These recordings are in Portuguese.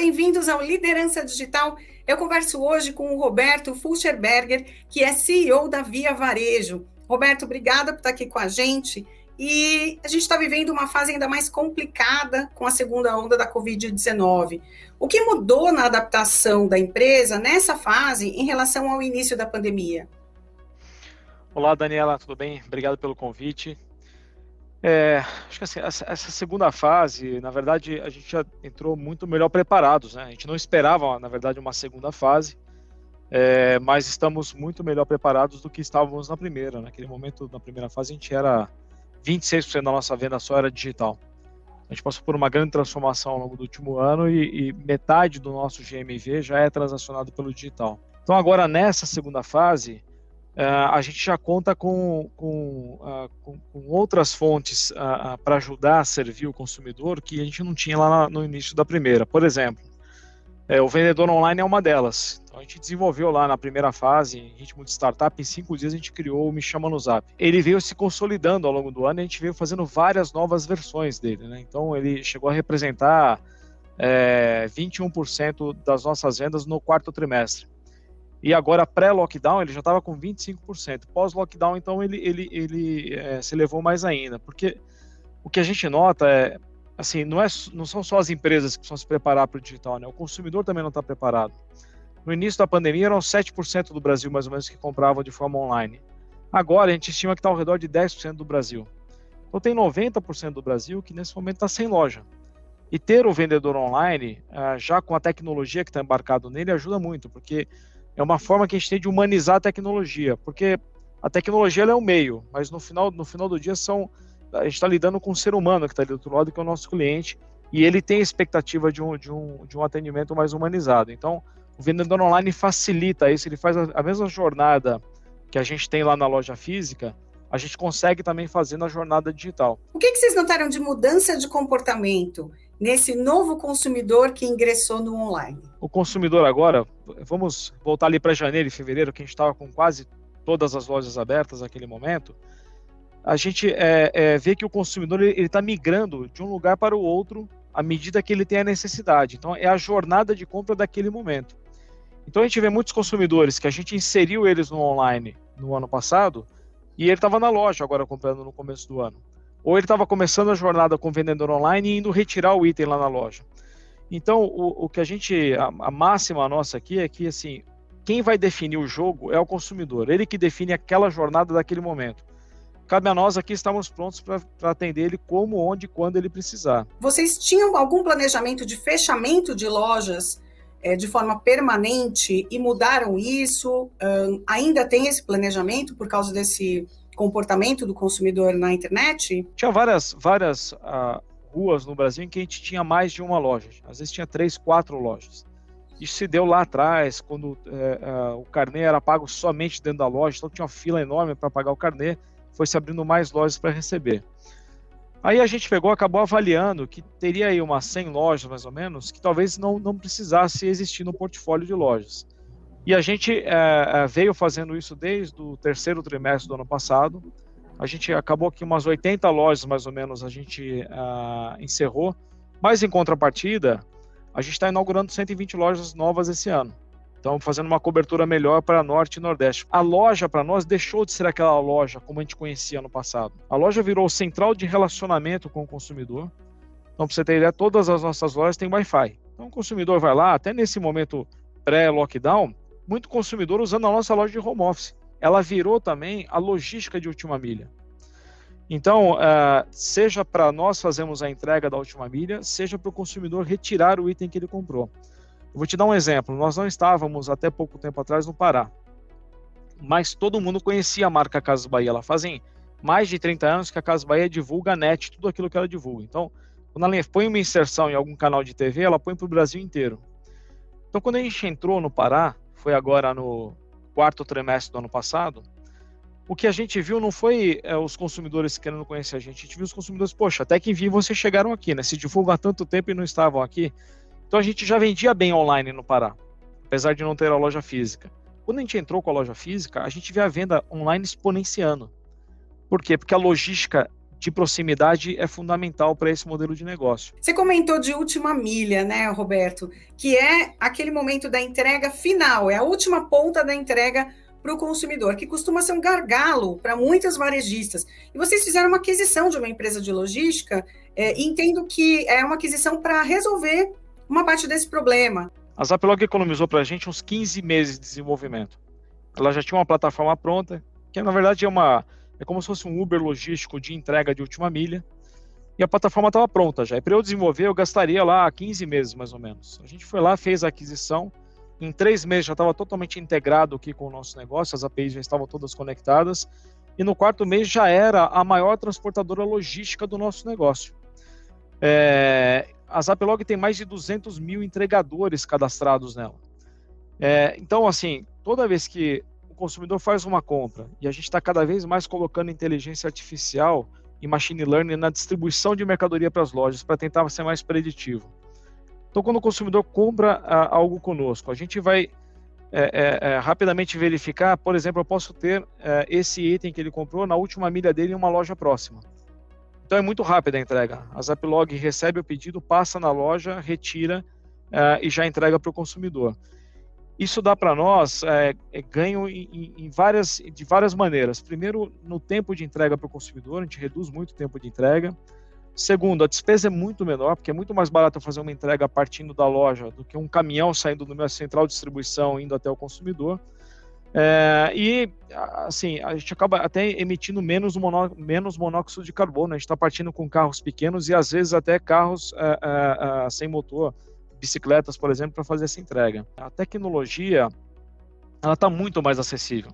bem-vindos ao Liderança Digital. Eu converso hoje com o Roberto Fulcherberger, que é CEO da Via Varejo. Roberto, obrigada por estar aqui com a gente. E a gente está vivendo uma fase ainda mais complicada com a segunda onda da Covid-19. O que mudou na adaptação da empresa nessa fase em relação ao início da pandemia? Olá, Daniela, tudo bem? Obrigado pelo convite. Acho que assim, essa segunda fase, na verdade, a gente já entrou muito melhor preparados, né? A gente não esperava, na verdade, uma segunda fase, mas estamos muito melhor preparados do que estávamos na primeira. Naquele momento, na primeira fase, a gente era 26% da nossa venda só era digital. A gente passou por uma grande transformação ao longo do último ano e metade do nosso GMV já é transacionado pelo digital. Então, agora, nessa segunda fase, a gente já conta com outras fontes para ajudar a servir o consumidor que a gente não tinha lá no início da primeira. Por exemplo, o vendedor online é uma delas. Então, a gente desenvolveu lá na primeira fase, em ritmo de startup, em 5 dias a gente criou o Me Chama no Zap. Ele veio se consolidando ao longo do ano e a gente veio fazendo várias novas versões dele, né? Então, ele chegou a representar 21% das nossas vendas no quarto trimestre. E agora, pré-lockdown, ele já estava com 25%. Pós-lockdown, então, ele se elevou mais ainda. Porque o que a gente nota assim, não são só as empresas que precisam se preparar para o digital, né? O consumidor também não está preparado. No início da pandemia, eram 7% do Brasil, mais ou menos, que compravam de forma online. Agora, a gente estima que está ao redor de 10% do Brasil. Então, tem 90% do Brasil que, nesse momento, está sem loja. E ter o vendedor online, já com a tecnologia que está embarcado nele, ajuda muito, porque é uma forma que a gente tem de humanizar a tecnologia, porque a tecnologia ela é um meio, mas no final do dia a gente está lidando com um ser humano que está ali do outro lado, que é o nosso cliente, e ele tem a expectativa de um atendimento mais humanizado. Então, o vendedor online facilita isso, ele faz a mesma jornada que a gente tem lá na loja física, a gente consegue também fazer na jornada digital. O que vocês notaram de mudança de comportamento nesse novo consumidor que ingressou no online? O consumidor agora, vamos voltar ali para janeiro e fevereiro, que a gente estava com quase todas as lojas abertas naquele momento, a gente vê que o consumidor ele está migrando de um lugar para o outro à medida que ele tem a necessidade. Então, é a jornada de compra daquele momento. Então, a gente vê muitos consumidores que a gente inseriu eles no online no ano passado e ele estava na loja agora comprando no começo do ano. Ou ele estava começando a jornada com o vendedor online e indo retirar o item lá na loja. Então, o que a máxima nossa aqui é que, assim, quem vai definir o jogo é o consumidor, ele que define aquela jornada daquele momento. Cabe a nós aqui estarmos prontos para atender ele como, onde e quando ele precisar. Vocês tinham algum planejamento de fechamento de lojas de forma permanente e mudaram isso? Ainda tem esse planejamento por causa desse comportamento do consumidor na internet? Tinha várias ruas no Brasil em que a gente tinha mais de uma loja. Às vezes tinha 3, 4 lojas. Isso se deu lá atrás, quando o carnê era pago somente dentro da loja, então tinha uma fila enorme para pagar o carnê, foi se abrindo mais lojas para receber. Aí a gente acabou avaliando que teria aí umas 100 lojas, mais ou menos, que talvez não precisasse existir no portfólio de lojas. E a gente veio fazendo isso desde o terceiro trimestre do ano passado. A gente acabou que umas 80 lojas, mais ou menos, a gente encerrou. Mas, em contrapartida, a gente está inaugurando 120 lojas novas esse ano. Então, fazendo uma cobertura melhor para Norte e Nordeste. A loja, para nós, deixou de ser aquela loja como a gente conhecia no passado. A loja virou central de relacionamento com o consumidor. Então, para você ter ideia, todas as nossas lojas têm Wi-Fi. Então, o consumidor vai lá, até nesse momento pré-lockdown, muito consumidor usando a nossa loja de home office. Ela virou também a logística de última milha. Então, seja para nós fazermos a entrega da última milha, seja para o consumidor retirar o item que ele comprou. Eu vou te dar um exemplo. Nós não estávamos até pouco tempo atrás no Pará, mas todo mundo conhecia a marca Casas Bahia. Ela fazem mais de 30 anos que a Casas Bahia divulga a net, tudo aquilo que ela divulga. Então, quando ela põe uma inserção em algum canal de TV, ela põe para o Brasil inteiro. Então, quando a gente entrou no Pará, foi agora no quarto trimestre do ano passado, o que a gente viu não foi os consumidores querendo conhecer a gente viu os consumidores, poxa, até que enfim vocês chegaram aqui, né? Se divulgam há tanto tempo e não estavam aqui. Então a gente já vendia bem online no Pará, apesar de não ter a loja física. Quando a gente entrou com a loja física, a gente vê a venda online exponenciando. Por quê? Porque a logística de proximidade é fundamental para esse modelo de negócio. Você comentou de última milha, né, Roberto? Que é aquele momento da entrega final, é a última ponta da entrega para o consumidor, que costuma ser um gargalo para muitas varejistas. E vocês fizeram uma aquisição de uma empresa de logística, e entendo que é uma aquisição para resolver uma parte desse problema. A Zapilog economizou para a gente uns 15 meses de desenvolvimento. Ela já tinha uma plataforma pronta, que na verdade é como se fosse um Uber logístico de entrega de última milha, e a plataforma estava pronta já. E para eu desenvolver, eu gastaria lá 15 meses, mais ou menos. A gente foi lá, fez a aquisição, em 3 meses já estava totalmente integrado aqui com o nosso negócio, as APIs já estavam todas conectadas, e no 4º mês já era a maior transportadora logística do nosso negócio. A Zapilog tem mais de 200 mil entregadores cadastrados nela. Então, assim, toda vez que o consumidor faz uma compra e a gente está cada vez mais colocando inteligência artificial e machine learning na distribuição de mercadoria para as lojas para tentar ser mais preditivo. Então, quando o consumidor compra algo conosco, a gente vai rapidamente verificar, por exemplo, eu posso ter esse item que ele comprou na última milha dele em uma loja próxima. Então, é muito rápida a entrega. A Zapilog recebe o pedido, passa na loja, retira e já entrega para o consumidor. Isso dá para nós ganho de várias maneiras. Primeiro, no tempo de entrega para o consumidor, a gente reduz muito o tempo de entrega. Segundo, a despesa é muito menor, porque é muito mais barato fazer uma entrega partindo da loja do que um caminhão saindo do meu central de distribuição indo até o consumidor. Assim, a gente acaba até emitindo menos monóxido de carbono. A gente está partindo com carros pequenos e às vezes até carros sem motor, bicicletas, por exemplo, para fazer essa entrega. A tecnologia, ela está muito mais acessível.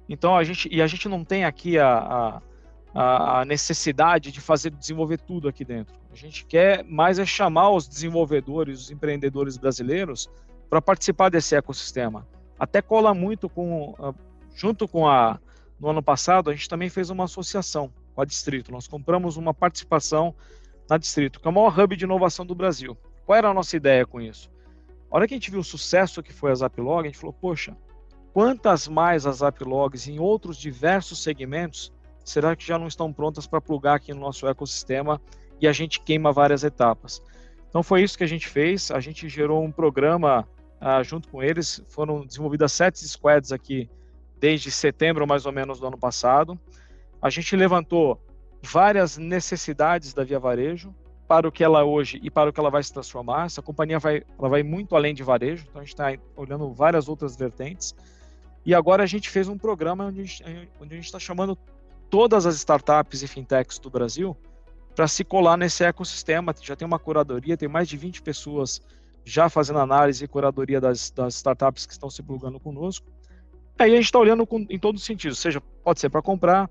Então, a gente não tem aqui a necessidade de desenvolver tudo aqui dentro. A gente quer mais chamar os desenvolvedores, os empreendedores brasileiros para participar desse ecossistema. Até cola muito no ano passado, a gente também fez uma associação com a Distrito. Nós compramos uma participação na Distrito, que é o maior hub de inovação do Brasil. Qual era a nossa ideia com isso? A hora que a gente viu o sucesso que foi a Zapilog, a gente falou, poxa, quantas mais as Zapilogs em outros diversos segmentos será que já não estão prontas para plugar aqui no nosso ecossistema e a gente queima várias etapas? Então foi isso que a gente fez, a gente gerou um programa junto com eles, foram desenvolvidas 7 squads aqui desde setembro mais ou menos do ano passado. A gente levantou várias necessidades da Via Varejo para o que ela é hoje e para o que ela vai se transformar. Essa companhia vai muito além de varejo, então a gente está olhando várias outras vertentes. E agora a gente fez um programa onde a gente está chamando todas as startups e fintechs do Brasil para se colar nesse ecossistema. Já tem uma curadoria, tem mais de 20 pessoas já fazendo análise e curadoria das startups que estão se plugando conosco. Aí a gente está olhando em todos os sentidos, seja, pode ser para comprar,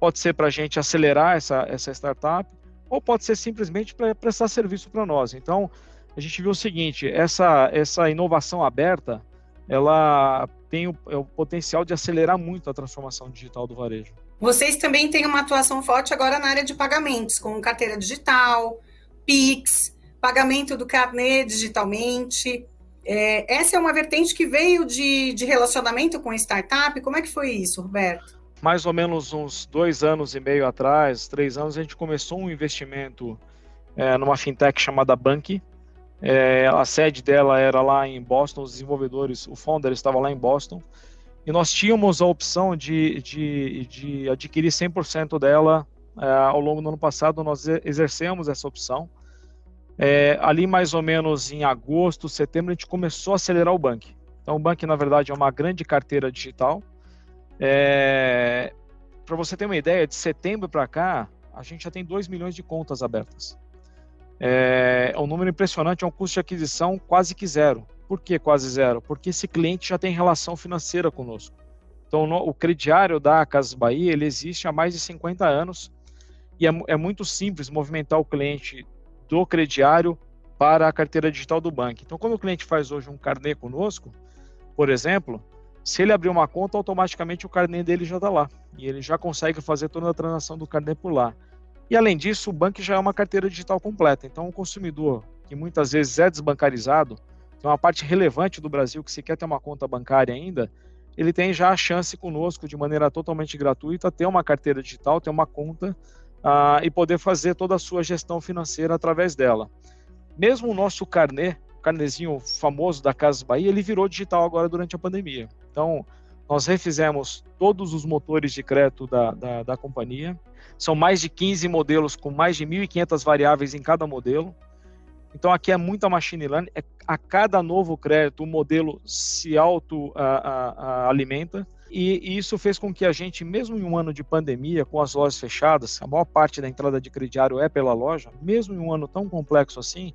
pode ser para a gente acelerar essa startup, ou pode ser simplesmente para prestar serviço para nós. Então, a gente viu o seguinte, essa inovação aberta, ela tem o potencial de acelerar muito a transformação digital do varejo. Vocês também têm uma atuação forte agora na área de pagamentos, com carteira digital, Pix, pagamento do carnê digitalmente. Essa é uma vertente que veio de relacionamento com startup. Como é que foi isso, Roberto? Mais ou menos uns 2 anos e meio atrás, 3 anos, a gente começou um investimento numa fintech chamada Banqi. A sede dela era lá em Boston, os desenvolvedores, o founder estava lá em Boston, e nós tínhamos a opção de adquirir 100% dela. Ao longo do ano passado, nós exercemos essa opção. Ali mais ou menos em agosto, setembro, a gente começou a acelerar o Banqi. Então o Banqi, na verdade, é uma grande carteira digital. Para você ter uma ideia, de setembro para cá, a gente já tem 2 milhões de contas abertas. É um número impressionante, é um custo de aquisição quase que zero. Por que quase zero? Porque esse cliente já tem relação financeira conosco. Então, o crediário da Casas Bahia, ele existe há mais de 50 anos e é muito simples movimentar o cliente do crediário para a carteira digital do banco. Então, quando o cliente faz hoje um carnê conosco, por exemplo, se ele abrir uma conta, automaticamente o carnê dele já está lá e ele já consegue fazer toda a transação do carnê por lá. E além disso, o banco já é uma carteira digital completa. Então, o consumidor, que muitas vezes é desbancarizado, tem uma parte relevante do Brasil que se quer ter uma conta bancária ainda, ele tem já a chance conosco, de maneira totalmente gratuita, ter uma carteira digital, ter uma conta e poder fazer toda a sua gestão financeira através dela. Mesmo o nosso carnezinho famoso da Casas Bahia, ele virou digital agora durante a pandemia. Então, nós refizemos todos os motores de crédito da companhia. São mais de 15 modelos com mais de 1.500 variáveis em cada modelo. Então, aqui é muita machine learning. A cada novo crédito, o modelo se auto-alimenta. E isso fez com que a gente, mesmo em um ano de pandemia, com as lojas fechadas, a maior parte da entrada de crediário é pela loja, mesmo em um ano tão complexo assim,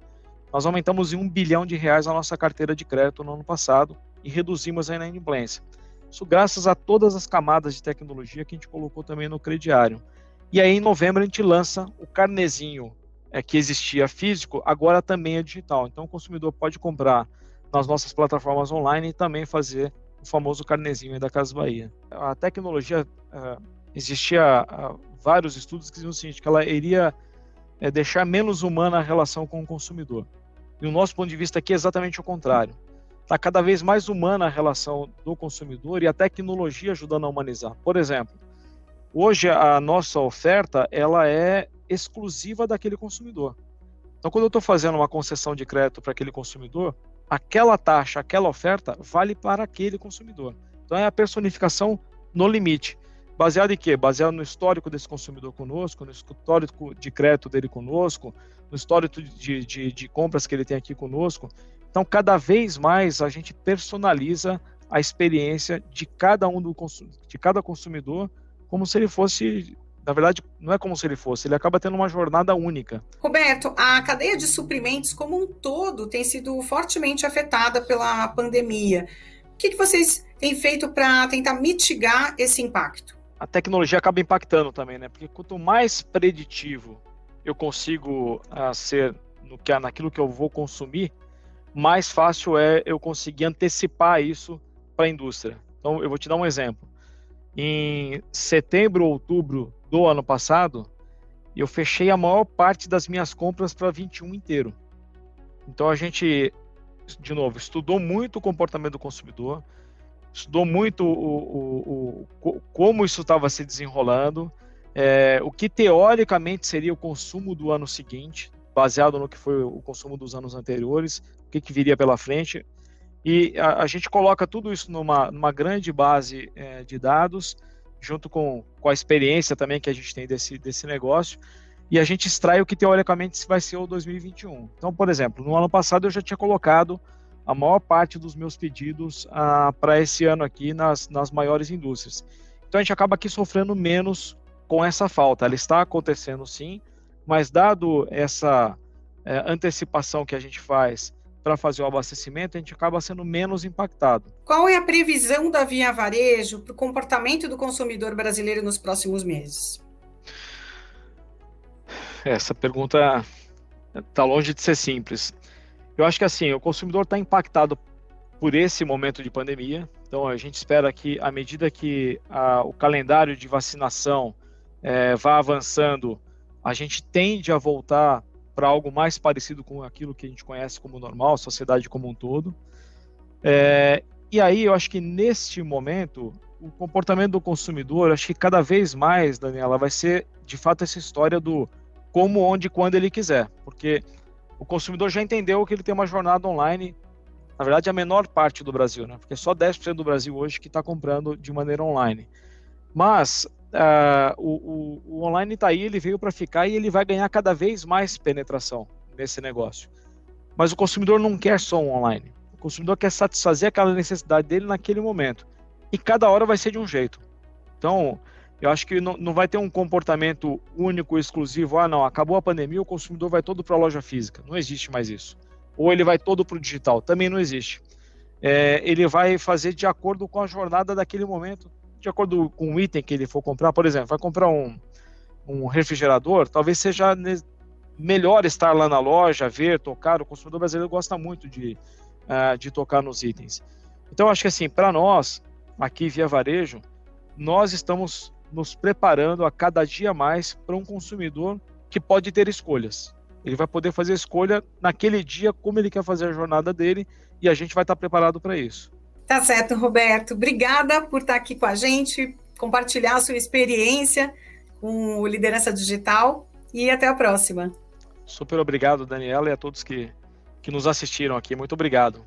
nós aumentamos em R$1 bilhão a nossa carteira de crédito no ano passado e reduzimos a inadimplência. Isso graças a todas as camadas de tecnologia que a gente colocou também no crediário. E aí, em novembro, a gente lança o carnezinho que existia físico, agora também é digital. Então, o consumidor pode comprar nas nossas plataformas online e também fazer o famoso carnezinho da Casas Bahia. A tecnologia, existia vários estudos que diziam o seguinte, que ela iria deixar menos humana a relação com o consumidor. E o nosso ponto de vista aqui é exatamente o contrário. Está cada vez mais humana a relação do consumidor e a tecnologia ajudando a humanizar. Por exemplo, hoje a nossa oferta ela é exclusiva daquele consumidor. Então, quando eu estou fazendo uma concessão de crédito para aquele consumidor, aquela taxa, aquela oferta vale para aquele consumidor. Então, é a personificação no limite. Baseado em quê? Baseado no histórico desse consumidor conosco, no histórico de crédito dele conosco, no histórico de compras que ele tem aqui conosco. Então, cada vez mais a gente personaliza a experiência de cada de cada consumidor, como se ele fosse, na verdade, não é como se ele fosse, ele acaba tendo uma jornada única. Roberto, a cadeia de suprimentos como um todo tem sido fortemente afetada pela pandemia. O que vocês têm feito para tentar mitigar esse impacto? A tecnologia acaba impactando também, né? Porque quanto mais preditivo eu consigo ser naquilo que eu vou consumir, mais fácil é eu conseguir antecipar isso para a indústria. Então, eu vou te dar um exemplo. Em setembro ou outubro do ano passado, eu fechei a maior parte das minhas compras para 21 inteiro. Então, a gente, de novo, estudou muito o comportamento do consumidor, estudou muito como isso estava se desenrolando, o que teoricamente seria o consumo do ano seguinte, baseado no que foi o consumo dos anos anteriores, o que viria pela frente. E a gente coloca tudo isso numa grande base de dados, junto com a experiência também que a gente tem desse negócio, e a gente extrai o que teoricamente vai ser o 2021. Então, por exemplo, no ano passado eu já tinha colocado a maior parte dos meus pedidos para esse ano aqui nas maiores indústrias. Então a gente acaba aqui sofrendo menos com essa falta. Ela está acontecendo sim, mas dado essa antecipação que a gente faz para fazer o abastecimento, a gente acaba sendo menos impactado. Qual é a previsão da Via Varejo para o comportamento do consumidor brasileiro nos próximos meses? Essa pergunta está longe de ser simples. Eu acho que assim, o consumidor está impactado por esse momento de pandemia, então a gente espera que, à medida que o calendário de vacinação vá avançando, a gente tende a voltar para algo mais parecido com aquilo que a gente conhece como normal, a sociedade como um todo. E aí eu acho que neste momento, o comportamento do consumidor, acho que cada vez mais, Daniela, vai ser de fato essa história do como, onde, quando ele quiser, porque o consumidor já entendeu que ele tem uma jornada online, na verdade a menor parte do Brasil, né? Porque só 10% do Brasil hoje que está comprando de maneira online. Mas o online está aí, ele veio para ficar e ele vai ganhar cada vez mais penetração nesse negócio. Mas o consumidor não quer só um online. O consumidor quer satisfazer aquela necessidade dele naquele momento. E cada hora vai ser de um jeito. Então, eu acho que não vai ter um comportamento único, exclusivo. Não, acabou a pandemia, o consumidor vai todo para a loja física. Não existe mais isso. Ou ele vai todo para o digital. Também não existe. Ele vai fazer de acordo com a jornada daquele momento, de acordo com o item que ele for comprar. Por exemplo, vai comprar um refrigerador, talvez seja melhor estar lá na loja, ver, tocar. O consumidor brasileiro gosta muito de tocar nos itens. Então, acho que assim, para nós, aqui Via Varejo, nós estamos nos preparando a cada dia mais para um consumidor que pode ter escolhas. Ele vai poder fazer escolha naquele dia, como ele quer fazer a jornada dele, e a gente vai estar preparado para isso. Tá certo, Roberto. Obrigada por estar aqui com a gente, compartilhar a sua experiência com o Liderança Digital e até a próxima. Super obrigado, Daniela, e a todos que nos assistiram aqui. Muito obrigado.